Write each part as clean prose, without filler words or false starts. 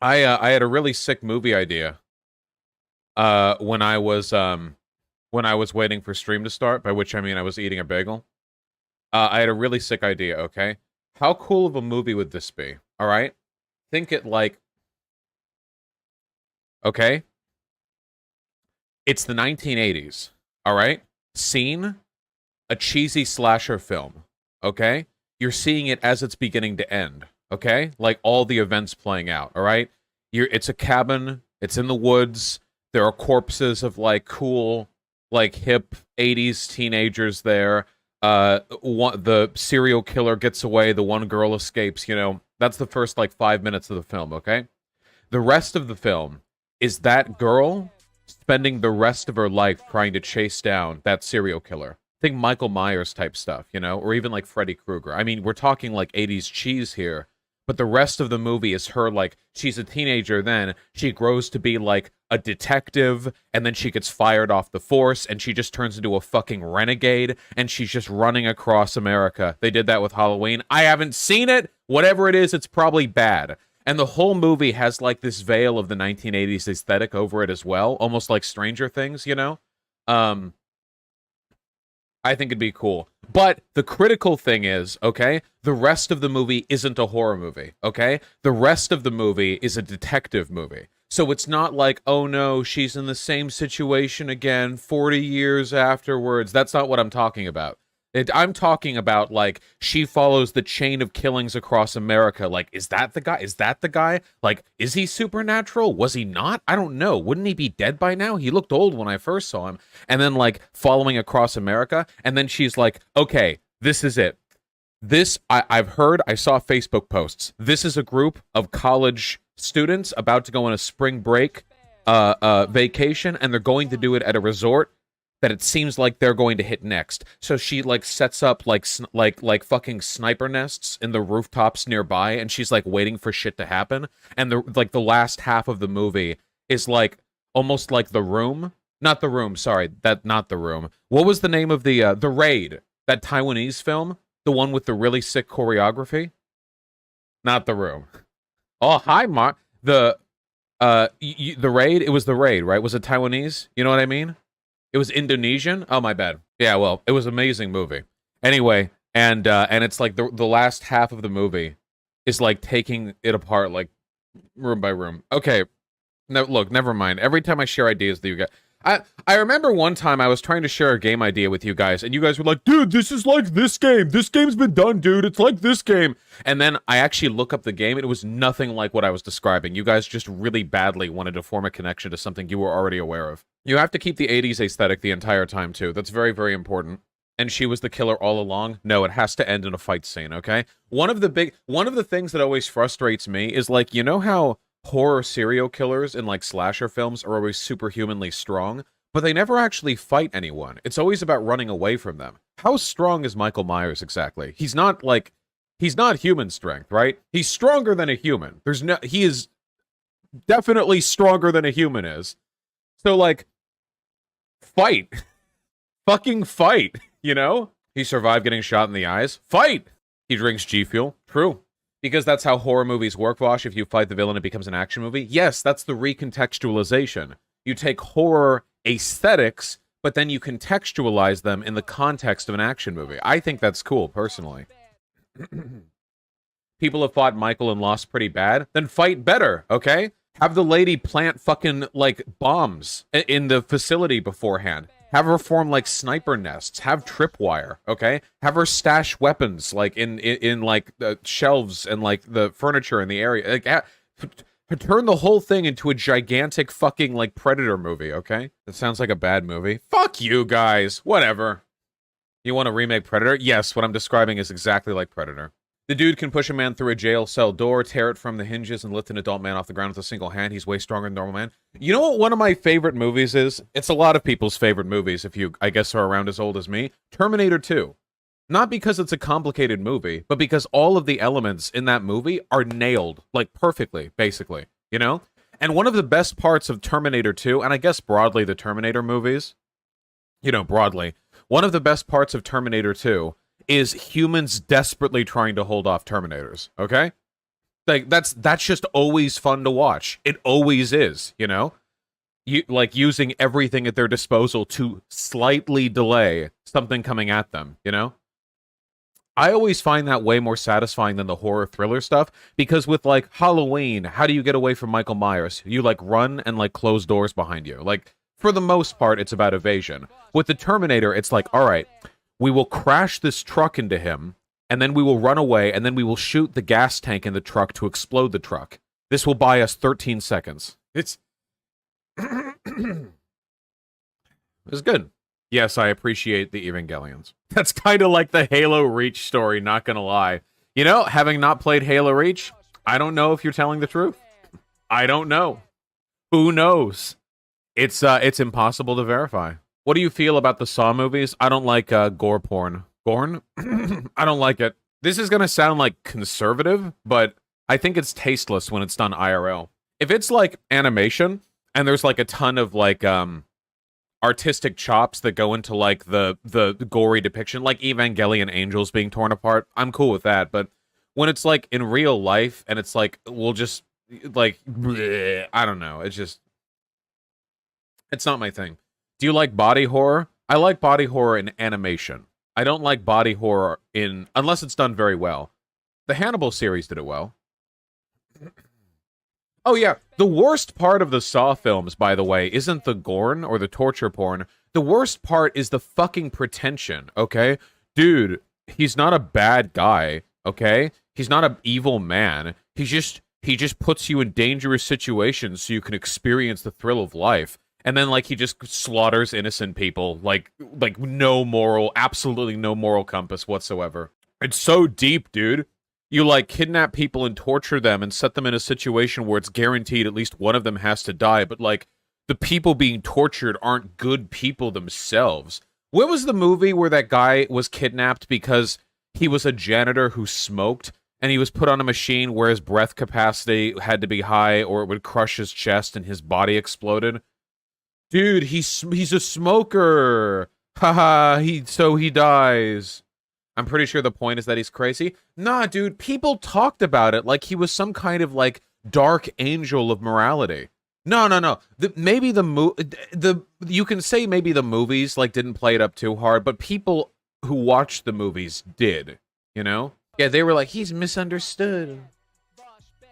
I had a really sick movie idea when I was waiting for stream to start, by which I mean I was eating a bagel. I had a really sick idea, okay? How cool of a movie would this be? All right? Think it like, okay? It's the 1980s, all right? Scene, a cheesy slasher film, okay? You're seeing it as it's beginning to end, okay? Like all the events playing out, all right? It's a cabin, it's in the woods, there are corpses of like cool, like hip 80s teenagers there. The serial killer gets away, the one girl escapes, you know. That's the first like 5 minutes of the film, okay? The rest of the film is that girl spending the rest of her life trying to chase down that serial killer. Think Michael Myers type stuff, you know, or even like Freddy Krueger. I mean, we're talking like 80s cheese here, but the rest of the movie is her like she's a teenager then, she grows to be like a detective, and then she gets fired off the force and she just turns into a fucking renegade and she's just running across America. They did that with Halloween. I haven't seen it. Whatever it is, it's probably bad. And the whole movie has like this veil of the 1980s aesthetic over it as well, almost like Stranger Things, you know? Um, I think it'd be cool. But the critical thing is, okay, the rest of the movie isn't a horror movie, okay? The rest of the movie is a detective movie. So it's not like, oh no, she's in the same situation again 40 years afterwards. That's not what I'm talking about. I'm talking about like she follows the chain of killings across America. Like, is that the guy? Is that the guy? Like, is he supernatural? Was he not? I don't know. Wouldn't he be dead by now? He looked old when I first saw him. And then like following across America, and then she's like, okay, this is it. I've heard. I saw Facebook posts. This is a group of college students about to go on a spring break vacation, and they're going to do it at a resort that it seems like they're going to hit next. So she like sets up like fucking sniper nests in the rooftops nearby, and she's like waiting for shit to happen. And the last half of the movie is like almost like The Room. Not The Room, sorry, that not The Room. What was the name of the Raid? That Taiwanese film, the one with the really sick choreography. Not The Room. Oh, hi, Mark. The Raid. It was The Raid, right? Was it Taiwanese? You know what I mean? It was Indonesian? Oh, my bad. Yeah, well, it was an amazing movie. Anyway, and it's like the last half of the movie is like taking it apart like room by room. Okay. No, look, never mind. Every time I share ideas with you guys, I remember one time I was trying to share a game idea with you guys, and you guys were like, dude, this is like this game. This game's been done, dude. It's like this game. And then I actually look up the game, and it was nothing like what I was describing. You guys just really badly wanted to form a connection to something you were already aware of. You have to keep the 80s aesthetic the entire time, too. That's very, very important. And she was the killer all along? No, it has to end in a fight scene, okay? One of the things that always frustrates me is like, you know how horror serial killers in like slasher films are always superhumanly strong, but they never actually fight anyone. It's always about running away from them. How strong is Michael Myers exactly? He's not human strength, right? He's stronger than a human. He is definitely stronger than a human is. So like fight. Fucking fight, you know? He survived getting shot in the eyes. Fight! He drinks G Fuel. True. Because that's how horror movies work, Vaush. If you fight the villain, it becomes an action movie. Yes, that's the recontextualization. You take horror aesthetics, but then you contextualize them in the context of an action movie. I think that's cool, personally. People have fought Michael and lost pretty bad. Then fight better, okay? Have the lady plant fucking, like, bombs in the facility beforehand. Have her form like sniper nests. Have tripwire, okay? Have her stash weapons like in like shelves and like the furniture in the area. Like, turn the whole thing into a gigantic fucking like Predator movie, okay? That sounds like a bad movie. Fuck you guys. Whatever. You want to remake Predator? Yes, what I'm describing is exactly like Predator. The dude can push a man through a jail cell door, tear it from the hinges, and lift an adult man off the ground with a single hand. He's way stronger than a normal man. You know what one of my favorite movies is? It's a lot of people's favorite movies, if you, I guess, are around as old as me. Terminator 2. Not because it's a complicated movie, but because all of the elements in that movie are nailed, like, perfectly, basically. You know? And one of the best parts of Terminator 2, and I guess broadly the Terminator movies, you know, broadly, one of the best parts of Terminator 2 is humans desperately trying to hold off Terminators, okay? Like that's just always fun to watch. It always is, you know? You like using everything at their disposal to slightly delay something coming at them, you know? I always find that way more satisfying than the horror thriller stuff because with like Halloween, how do you get away from Michael Myers? You like run and like close doors behind you. Like for the most part it's about evasion. With the Terminator, it's like, all right, we will crash this truck into him and then we will run away and then we will shoot the gas tank in the truck to explode the truck. This will buy us 13 seconds. It's It's good. Yes, I appreciate the Evangelions. That's kind of like the Halo Reach story, not gonna lie. You know, having not played Halo Reach, I don't know if you're telling the truth. I don't know. Who knows? It's impossible to verify. What do you feel about the Saw movies? I don't like gore porn. Gorn? I don't like it. This is gonna sound like conservative, but I think it's tasteless when it's done IRL. If it's like animation and there's like a ton of like artistic chops that go into like the gory depiction, like Evangelion angels being torn apart, I'm cool with that. But when it's like in real life and it's like we'll just like bleh, I don't know, it's not my thing. Do you like body horror? I like body horror in animation. I don't like body horror in unless it's done very well. The Hannibal series did it well. Oh yeah, the worst part of the Saw films, by the way, isn't the gorn or the torture porn. The worst part is the fucking pretension, okay? Dude, he's not a bad guy, okay? He's not an evil man. He just puts you in dangerous situations so you can experience the thrill of life. And then like he just slaughters innocent people like no moral, absolutely no moral compass whatsoever. It's so deep, dude. You like kidnap people and torture them and set them in a situation where it's guaranteed at least one of them has to die, but like the people being tortured aren't good people themselves. What was the movie where that guy was kidnapped because he was a janitor who smoked and he was put on a machine where his breath capacity had to be high or it would crush his chest and his body exploded? Dude, he's a smoker. Haha, so he dies. I'm pretty sure the point is that he's crazy. Nah, dude, people talked about it like he was some kind of like dark angel of morality. No. Maybe you can say maybe the movies like didn't play it up too hard, but people who watched the movies did, you know? Yeah, they were like he's misunderstood.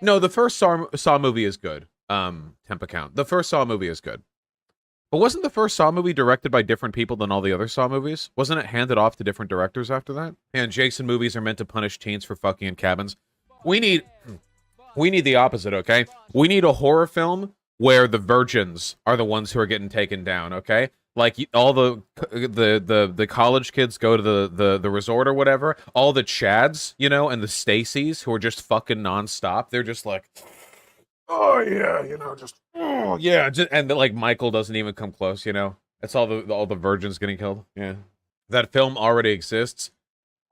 No, the first Saw movie is good. Temp account. The first Saw movie is good. But wasn't the first Saw movie directed by different people than all the other Saw movies? Wasn't it handed off to different directors after that? And Jason movies are meant to punish teens for fucking in cabins. We need the opposite, okay? We need a horror film where the virgins are the ones who are getting taken down, okay? Like all the college kids go to the resort or whatever. All the Chads, you know, and the Stacys who are just fucking nonstop. They're just like, oh yeah, you know, just oh yeah, and like Michael doesn't even come close, you know. It's all the virgins getting killed. Yeah, that film already exists.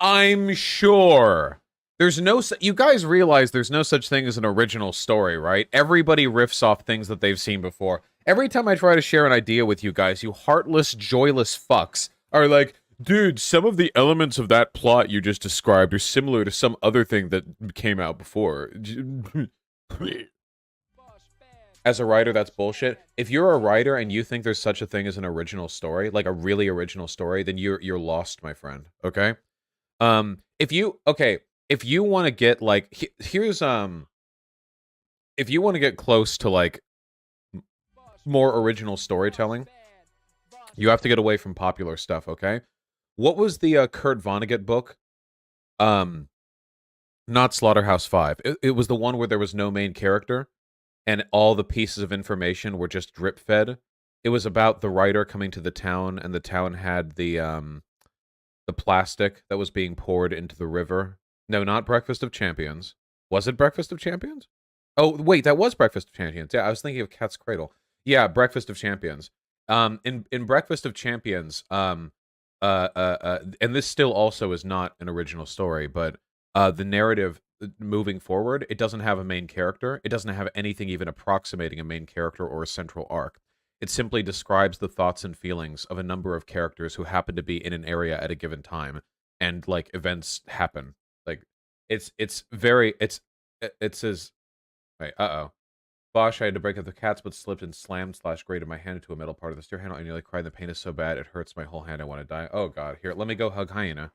I'm sure. There's no. You guys realize there's no such thing as an original story, right? Everybody riffs off things that they've seen before. Every time I try to share an idea with you guys, you heartless, joyless fucks are like, dude, some of the elements of that plot you just described are similar to some other thing that came out before. As a writer, that's bullshit. If you're a writer and you think there's such a thing as an original story, like a really original story, then you're lost, my friend. Okay? If you want to get like here's if you want to get close to like more original storytelling, you have to get away from popular stuff, okay? What was the Kurt Vonnegut book? Not Slaughterhouse-Five. It was the one where there was no main character and all the pieces of information were just drip-fed. It was about the writer coming to the town, and the town had the plastic that was being poured into the river. No, not Breakfast of Champions. Was it Breakfast of Champions? Oh, wait, that was Breakfast of Champions. Yeah, I was thinking of Cat's Cradle. Yeah, Breakfast of Champions. In Breakfast of Champions, and this still also is not an original story, but the narrative moving forward, it doesn't have a main character. It doesn't have anything even approximating a main character or a central arc. It simply describes the thoughts and feelings of a number of characters who happen to be in an area at a given time, and like events happen. Like it's It says, wait, uh-oh. Bosh, I had to break up the cats, but slipped and slammed slash grated my hand into a metal part of the steer handle. I nearly cried. The pain is so bad, it hurts my whole hand. I want to die. Oh, God. Here, let me go hug Hyena.